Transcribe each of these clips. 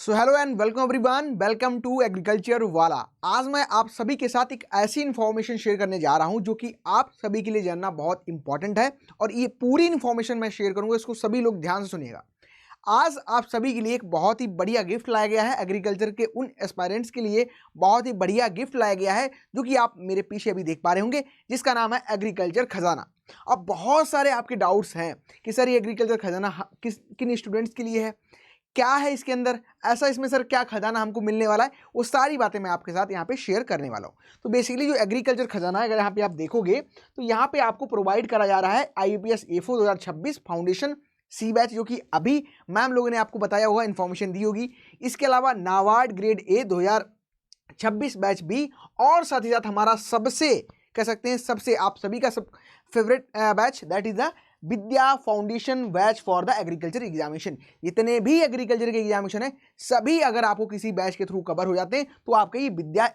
So hello and welcome everyone, welcome to agriculture वाला। आज मैं आप सभी के साथ एक ऐसी इन्फॉर्मेशन शेयर करने जा रहा हूं जो कि आप सभी के लिए जानना बहुत इंपॉर्टेंट है और ये पूरी इन्फॉर्मेशन मैं शेयर करूंगा, इसको सभी लोग ध्यान से सुनिएगा। आज आप सभी के लिए एक बहुत ही बढ़िया गिफ्ट लाया गया है, एग्रीकल्चर के उन एस्पायरेंट्स के लिए बहुत ही बढ़िया गिफ्ट लाया गया है जो कि आप मेरे पीछे अभी देख पा रहे होंगे, जिसका नाम है एग्रीकल्चर खजाना। अब बहुत सारे आपके डाउट्स हैं कि सर ये एग्रीकल्चर खजाना किन स्टूडेंट्स के लिए है, क्या है इसके अंदर, ऐसा इसमें सर क्या खजाना हमको मिलने वाला है, वो सारी बातें मैं आपके साथ यहाँ पे शेयर करने वाला हूँ। तो बेसिकली जो एग्रीकल्चर खजाना है, अगर यहाँ पे आप देखोगे तो यहाँ पे आपको प्रोवाइड करा जा रहा है IUPAC A4 2026 foundation C batch, जो कि अभी मैम लोगों ने आपको बताया होगा, इन्फॉर्मेशन दी होगी। इसके अलावा नाबार्ड ग्रेड A 2026 बैच भी, और साथ ही साथ हमारा सबसे कह सकते हैं सबसे आप सभी का सब favourite batch, that is the Vidya foundation batch for the agriculture examination. जितने भी एग्रीकल्चर के एग्जामिनेशन है सभी अगर आपको किसी बैच के थ्रू कवर हो जाते हैं तो आपका ये विद्या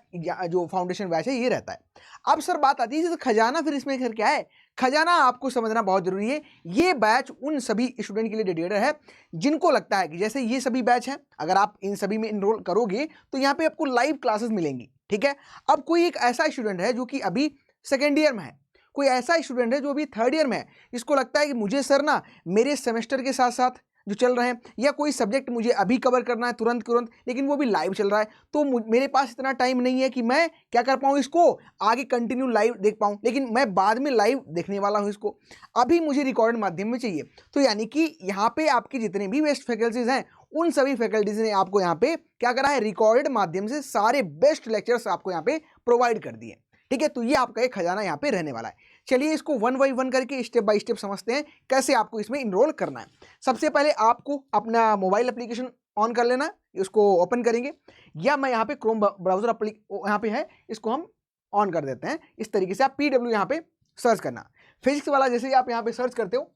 जो फाउंडेशन बैच है ये रहता है। अब सर बात आती है जैसे खजाना, फिर इसमें सर क्या है खजाना, आपको समझना बहुत जरूरी है। ये बैच उन सभी स्टूडेंट के लिए डेडिकेटेड है जिनको लगता है कि जैसे ये सभी बैच हैं, अगर आप इन सभी में इनरोल करोगे तो यहाँ पे आपको लाइव क्लासेस मिलेंगी, ठीक है। अब कोई एक ऐसा स्टूडेंट है जो कि अभी सेकेंड ईयर में है, कोई ऐसा स्टूडेंट है जो अभी थर्ड ईयर में है, इसको लगता है कि मुझे सर ना मेरे सेमेस्टर के साथ साथ जो चल रहे हैं या कोई सब्जेक्ट मुझे अभी कवर करना है तुरंत, लेकिन वो भी लाइव चल रहा है, तो मेरे पास इतना टाइम नहीं है कि मैं क्या कर पाऊँ, इसको आगे कंटिन्यू लाइव देख पाऊँ, लेकिन मैं बाद में लाइव देखने वाला हूँ, इसको अभी मुझे रिकॉर्ड माध्यम में चाहिए। तो यानी कि यहाँ पे आपके जितने भी बेस्ट फैकल्टीज हैं उन सभी फैकल्टीज ने आपको यहाँ पे क्या करा है, रिकॉर्डेड माध्यम से सारे बेस्ट लेक्चर्स आपको यहाँ पे प्रोवाइड कर दिए, ठीक है। तो ये आपका एक खजाना यहाँ पे रहने वाला है। चलिए इसको वन बाई वन करके स्टेप बाय स्टेप समझते हैं कैसे आपको इसमें इनरोल करना है। सबसे पहले आपको अपना मोबाइल एप्लीकेशन ऑन कर लेना है, इसको ओपन करेंगे, या मैं यहाँ पे क्रोम ब्राउजर यहाँ पे है, इसको हम ऑन कर देते हैं। इस तरीके से आप PW यहाँ पे सर्च करना, फिजिक्स वाला जैसे ही आप यहाँ पे सर्च करते हो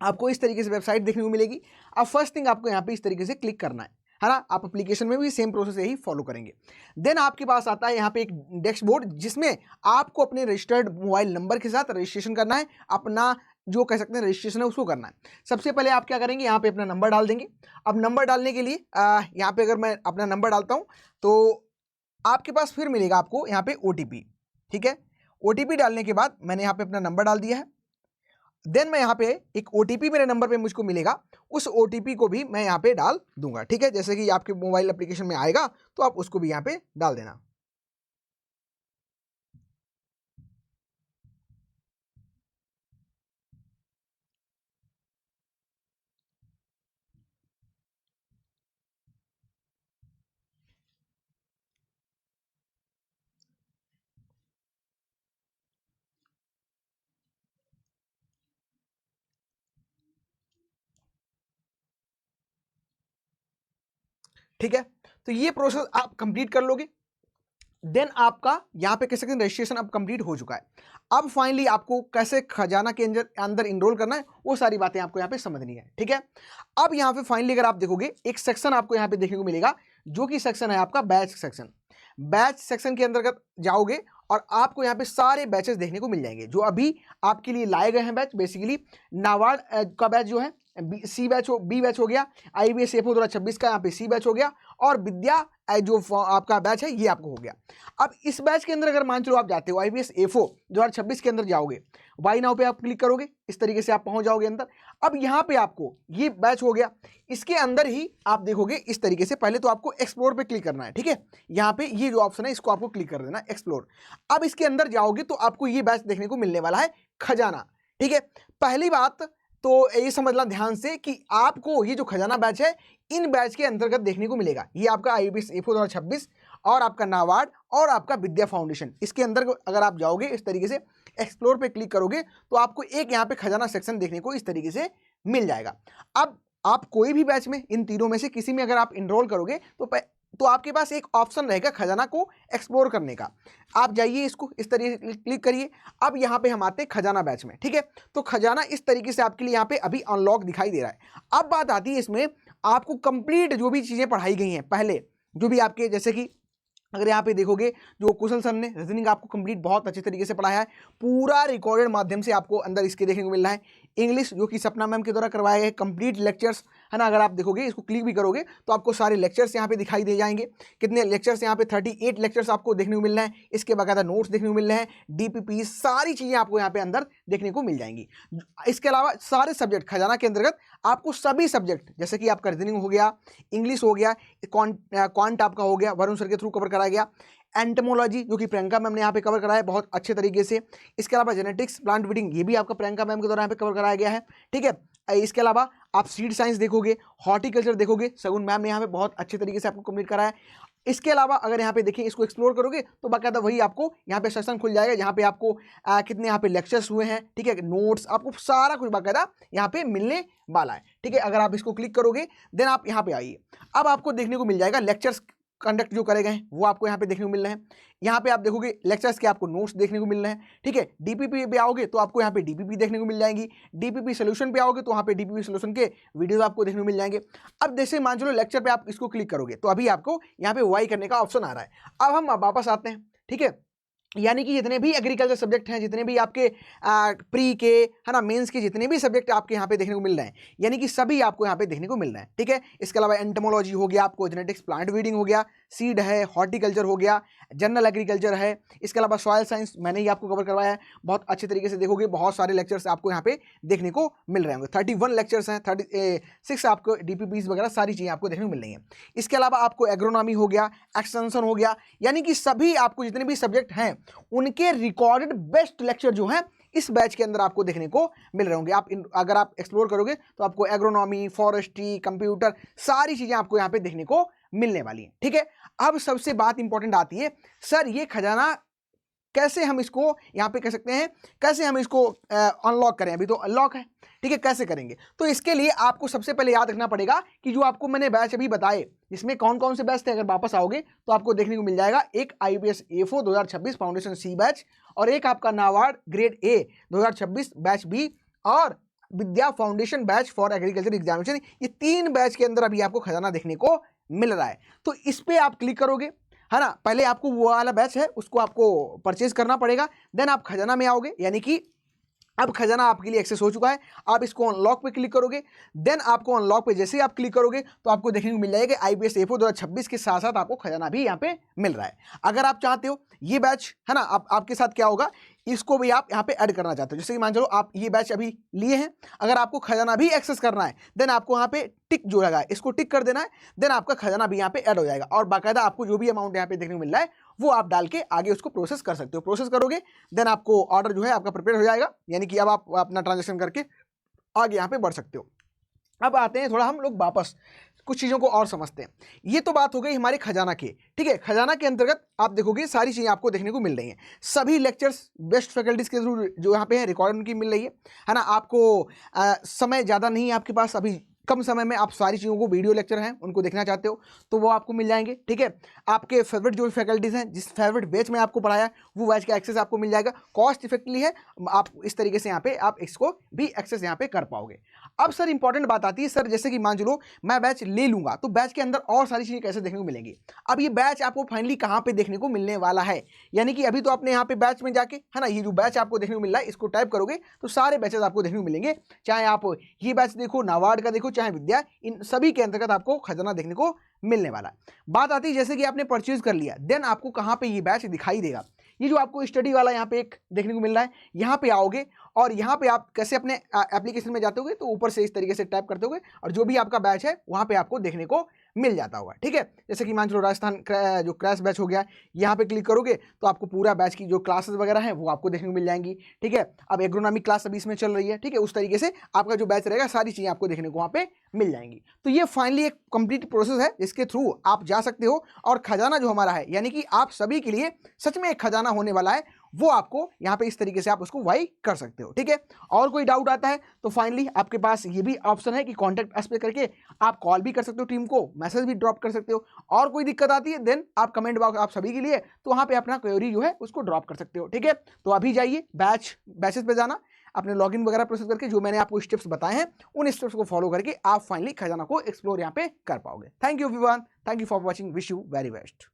आपको इस तरीके से वेबसाइट देखने को मिलेगी। अब फर्स्ट थिंग आपको यहाँ पे इस तरीके से क्लिक करना है ना। आप एप्लीकेशन में भी सेम प्रोसेस यही फॉलो करेंगे। देन आपके पास आता है यहाँ पे एक डैशबोर्ड, जिसमें आपको अपने रजिस्टर्ड मोबाइल नंबर के साथ रजिस्ट्रेशन करना है, अपना जो कह सकते हैं रजिस्ट्रेशन है उसको करना है। सबसे पहले आप क्या करेंगे, यहाँ पे अपना नंबर डाल देंगे। अब नंबर डालने के लिए यहाँ पे अगर मैं अपना नंबर डालता हूँ तो आपके पास फिर मिलेगा आपको यहाँ पे OTP, ठीक है। OTP डालने के बाद मैंने यहाँ पे अपना नंबर डाल दिया है। देन मैं यहाँ पे एक OTP मेरे नंबर पे मुझको मिलेगा, उस OTP को भी मैं यहाँ पे डाल दूंगा, ठीक है। जैसे कि आपके मोबाइल एप्लीकेशन में आएगा तो आप उसको भी यहाँ पे डाल देना। ठीक है, तो ये प्रोसेस आप कंप्लीट कर लोगे। देन आपका यहाँ पे कह सकते हैं रजिस्ट्रेशन अब कंप्लीट हो चुका है। अब फाइनली आपको कैसे खजाना के अंदर इनरोल करना है वो सारी बातें आपको यहाँ पे समझनी है, ठीक है। अब यहाँ पे फाइनली अगर आप देखोगे एक सेक्शन आपको यहाँ पे देखने को मिलेगा, जो कि सेक्शन है आपका बैच सेक्शन। बैच सेक्शन के अंतर्गत जाओगे और आपको यहाँ पे सारे बैचेस देखने को मिल जाएंगे जो अभी आपके लिए लाए गए हैं बैच। बेसिकली नाबार्ड का बैच जो है बी बैच हो गया, IUPAC A4 2026 का यहाँ पे C बैच हो गया, और विद्या जो आपका बैच है ये आपको हो गया। अब इस बैच के अंदर अगर मान चलो आप जाते हो IUPAC A4 2026 के अंदर जाओगे, बाई नाउ पे आप क्लिक करोगे, इस तरीके से आप पहुंच जाओगे अंदर। अब यहाँ पे आपको ये बैच हो गया, इसके अंदर ही आप देखोगे इस तरीके से, पहले तो आपको एक्सप्लोर पे क्लिक करना है, ठीक है। यहाँ पे ये जो ऑप्शन है इसको आपको क्लिक कर देना, एक्सप्लोर। अब इसके अंदर जाओगे तो आपको ये बैच देखने को मिलने वाला है खजाना, ठीक है। पहली बात तो ये समझना ध्यान से कि आपको ये जो खजाना बैच है इन बैच के अंतर्गत देखने को मिलेगा, ये आपका IUPAC A4 2026 और आपका नाबार्ड और आपका विद्या फाउंडेशन। इसके अंदर अगर आप जाओगे इस तरीके से एक्सप्लोर पे क्लिक करोगे तो आपको एक यहाँ पे खजाना सेक्शन देखने को इस तरीके से मिल जाएगा। अब आप कोई भी बैच में इन तीनों में से किसी में अगर आप इनरोल करोगे तो आपके पास एक ऑप्शन रहेगा खजाना को एक्सप्लोर करने का। आप जाइए, इसको इस तरीके से क्लिक करिए। अब यहाँ पे हम आते हैं खजाना बैच में, ठीक है। तो खजाना इस तरीके से आपके लिए यहाँ पे अभी अनलॉक दिखाई दे रहा है। अब बात आती है इसमें आपको कंप्लीट जो भी चीज़ें पढ़ाई गई हैं पहले, जो भी आपके जैसे कि अगर यहाँ पे देखोगे जो कुशल सर ने रीजनिंग आपको कंप्लीट बहुत अच्छे तरीके से पढ़ाया है, पूरा रिकॉर्डेड माध्यम से आपको अंदर इसके देखने को मिल रहा है। इंग्लिश जो कि सपना मैम के द्वारा करवाए गए कंप्लीट लेक्चर्स है ना, अगर आप देखोगे इसको क्लिक भी करोगे तो आपको सारे लेक्चर्स यहाँ पे दिखाई दे जाएंगे। कितने लेक्चर्स यहाँ पे 38 लेक्चर्स आपको देखने को मिल रहे हैं। इसके बकायदा नोट्स देखने को मिल रहे हैं, डीपीपी, सारी चीजें आपको यहाँ पे अंदर देखने को मिल जाएंगी। इसके अलावा सारे सब्जेक्ट खजाना के अंतर्गत आपको सभी सब्जेक्ट जैसे कि आपका रीजनिंग हो गया, इंग्लिश हो गया, क्वांट आपका हो गया, वरुण सर के थ्रू कवर कराया गया, एंटमोलॉजी जो कि प्रियंका मैम ने यहाँ पे कवर कराया है बहुत अच्छे तरीके से। इसके अलावा जेनेटिक्स, प्लांट ब्रीडिंग, ये भी आपका प्रियंका मैम के द्वारा यहाँ पे कवर कराया गया है, ठीक है। इसके अलावा आप सीड साइंस देखोगे, हॉर्टिकल्चर देखोगे, सगुन मैम ने यहाँ पे बहुत अच्छे तरीके से आपको कंप्लीट कराया है। इसके अलावा अगर यहाँ पे देखें, इसको एक्सप्लोर करोगे तो बाकायदा वही आपको यहाँ पे सेशन खुल जाएगा जहाँ पे आपको कितने यहाँ पे लेक्चर्स हुए हैं, ठीक है, नोट्स, आपको सारा कुछ बाकायदा यहाँ पे मिलने वाला है, ठीक है। अगर आप इसको क्लिक करोगे देन आप यहाँ पे आइए, अब आपको देखने को मिल जाएगा लेक्चर्स कंडक्ट जो करे गए वो आपको यहाँ पे देखने को मिल रहे हैं। यहाँ पे आप देखोगे लेक्चर्स के आपको नोट्स देखने को मिल रहे हैं, ठीक है। डीपीपी पे आओगे तो आपको यहाँ पे डीपीपी देखने को मिल जाएंगी, डीपीपी सोल्यूशन पे आओगे तो वहाँ पे डीपीपी सोल्यूशन के वीडियोस आपको देखने को मिल जाएंगे। अब जैसे मान चलो लेक्चर पे आप इसको क्लिक करोगे तो अभी आपको यहाँ पे वाई करने का ऑप्शन आ रहा है। अब हम वापस आते हैं, ठीक है, यानी कि जितने भी एग्रीकल्चर सब्जेक्ट हैं, जितने भी आपके प्री के, है ना, मेंस के जितने भी सब्जेक्ट आपके यहाँ पे देखने को मिल रहे हैं, यानी कि सभी आपको यहाँ पे देखने को मिल रहे हैं, ठीक है। इसके अलावा एंटमोलॉजी हो गया, आपको जेनेटिक्स, प्लांट ब्रीडिंग हो गया, सीड है, हॉर्टिकल्चर हो गया, जनरल एग्रीकल्चर है, इसके अलावा सॉयल साइंस मैंने ही आपको कवर करवाया है। बहुत अच्छे तरीके से देखोगे बहुत सारे लेक्चर्स आपको यहाँ पे देखने को मिल रहे होंगे। 31 लेक्चर्स हैं, 36 आपको डीपीपीज वगैरह सारी चीज़ें आपको देखने को मिल रही हैं। इसके अलावा आपको एग्रोनॉमी हो गया, एक्सटेंशन हो गया, यानी कि सभी आपको जितने भी सब्जेक्ट हैं उनके रिकॉर्डेड बेस्ट लेक्चर जो हैं इस बैच के अंदर आपको देखने को मिल रहे होंगे। आप अगर आप एक्सप्लोर करोगे तो आपको एग्रोनॉमी, फॉरेस्ट्री, कंप्यूटर, सारी चीज़ें आपको यहाँ पे देखने को मिलने वाली हैं, ठीक है। अब सबसे बात इंपॉर्टेंट आती है, सर ये खजाना कैसे हम इसको यहाँ पे कह सकते हैं, कैसे हम इसको अनलॉक करें, अभी तो अनलॉक है, ठीक है, कैसे करेंगे। तो इसके लिए आपको सबसे पहले याद रखना पड़ेगा कि जो आपको मैंने बैच अभी बताए इसमें कौन कौन से बैच थे, अगर वापस आओगे तो आपको देखने को मिल जाएगा एक IBPS A4 2026 foundation C batch, और एक आपका NABARD grade A 2026 batch B, और Vidya foundation batch for agriculture examination. ये 3 बैच के अंदर अभी आपको खजाना देखने को मिल रहा है। तो इस पर आप क्लिक करोगे, है ना, पहले आपको वो वाला बैच है उसको आपको परचेज करना पड़ेगा, देन आप खजाना में आओगे, यानी कि अब खजाना आपके लिए एक्सेस हो चुका है। आप इसको अनलॉक पे क्लिक करोगे, देन आपको अनलॉक पे जैसे ही आप क्लिक करोगे तो आपको देखने को मिल जाएगा IBPS A4 2026 के साथ साथ आपको खजाना भी यहाँ पे मिल रहा है। अगर आप चाहते हो ये बैच, है ना, आपके साथ क्या होगा, इसको भी आप यहाँ पे ऐड करना चाहते हो, जैसे कि मान चलो आप ये बैच अभी लिए हैं, अगर आपको खजाना भी एक्सेस करना है देन आपको यहाँ पे टिक जो लगा है इसको टिक कर देना है, देन आपका खजाना भी यहाँ पे ऐड हो जाएगा, और बाकायदा आपको जो भी अमाउंट यहाँ पे देखने को मिल रहा है वो आप डाल के आगे उसको प्रोसेस कर सकते हो। प्रोसेस करोगे देन आपको ऑर्डर जो है आपका प्रिपेयर हो जाएगा, यानी कि अब आप अपना ट्रांजेक्शन करके आगे यहाँ पे बढ़ सकते हो। अब आते हैं थोड़ा हम लोग वापस कुछ चीज़ों को और समझते हैं। ये तो बात हो गई हमारे खजाना की, ठीक है। खजाना के अंतर्गत आप देखोगे सारी चीज़ें आपको देखने को मिल रही हैं, सभी लेक्चर्स बेस्ट फैकल्टीज़ के थ्रू जो यहाँ पे है रिकॉर्ड उनकी मिल रही है ना। आपको समय ज़्यादा नहीं है आपके पास, अभी कम समय में आप सारी चीज़ों को, वीडियो लेक्चर हैं उनको देखना चाहते हो तो वो आपको मिल जाएंगे, ठीक है। आपके फेवरेट जो फैकल्टीज़ हैं, जिस फेवरेट बैच में आपको पढ़ाया वो बैच का एक्सेस आपको मिल जाएगा, कॉस्ट इफेक्टिवली है, आप इस तरीके से यहाँ पे आप इसको भी एक्सेस यहाँ पे कर पाओगे। अब सर इंपॉर्टेंट बात आती है, सर जैसे कि मान लो मैं बैच ले लूँगा तो बैच के अंदर और सारी चीज़ें कैसे देखने को मिलेंगी। अब ये बैच आपको फाइनली कहाँ पर देखने को मिलने वाला है, यानी कि अभी तो आपने यहाँ पे बैच में जाके, है ना, ये जो बैच आपको देखने को मिल रहा है इसको टाइप करोगे तो सारे बैचेज आपको देखने को मिलेंगे, चाहे आप ये बैच देखो, नाबार्ड का देखो, चाहे विद्या, इन सभी के अंतर्गत आपको खजाना देखने को मिलने वाला है। बात आती है जैसे कि आपने परचेज कर लिया, देन आपको कहाँ पे ये बैच दिखाई देगा। ये जो आपको स्टडी वाला यहाँ पे एक देखने को मिल रहा है, यहाँ पे आओगे और यहाँ पे आप कैसे अपने एप्लीकेशन में जाते होगे तो ऊपर से इस तरीके से टाइप करते होगे और जो भी आपका बैच है वहाँ पे आपको देखने को मिल जाता होगा, ठीक है। जैसे कि मान लो राजस्थान जो क्रैश बैच हो गया, यहाँ पे क्लिक करोगे तो आपको पूरा बैच की जो क्लासेस वगैरह हैं वो आपको देखने को मिल जाएंगी, ठीक है। अब एग्रोनॉमी क्लास अभी इसमें चल रही है, ठीक है, उस तरीके से आपका जो बैच रहेगा सारी चीज़ें आपको देखने को वहाँ पे मिल जाएंगी। तो ये फाइनली एक कंप्लीट प्रोसेस है जिसके थ्रू आप जा सकते हो, और खजाना जो हमारा है, यानी कि आप सभी के लिए सच में एक खजाना होने वाला है, वो आपको यहाँ पे इस तरीके से आप उसको वाई कर सकते हो, ठीक है। और कोई डाउट आता है तो फाइनली आपके पास ये भी ऑप्शन है कि कॉन्टैक्ट अस पे करके आप कॉल भी कर सकते हो, टीम को मैसेज भी ड्रॉप कर सकते हो, और कोई दिक्कत आती है देन आप कमेंट बॉक्स आप सभी के लिए तो वहाँ पे अपना क्वेरी जो है उसको ड्रॉप कर सकते हो, ठीक है। तो अभी जाइए बैचेस पे जाना, अपने लॉगिन वगैरह प्रोसेस करके जो मैंने आपको स्टेप्स बताए हैं उन स्टेप्स को फॉलो करके आप फाइनली खजाना को एक्सप्लोर यहाँ पे कर पाओगे। Thank you everyone, thank you for watching, wish you very best.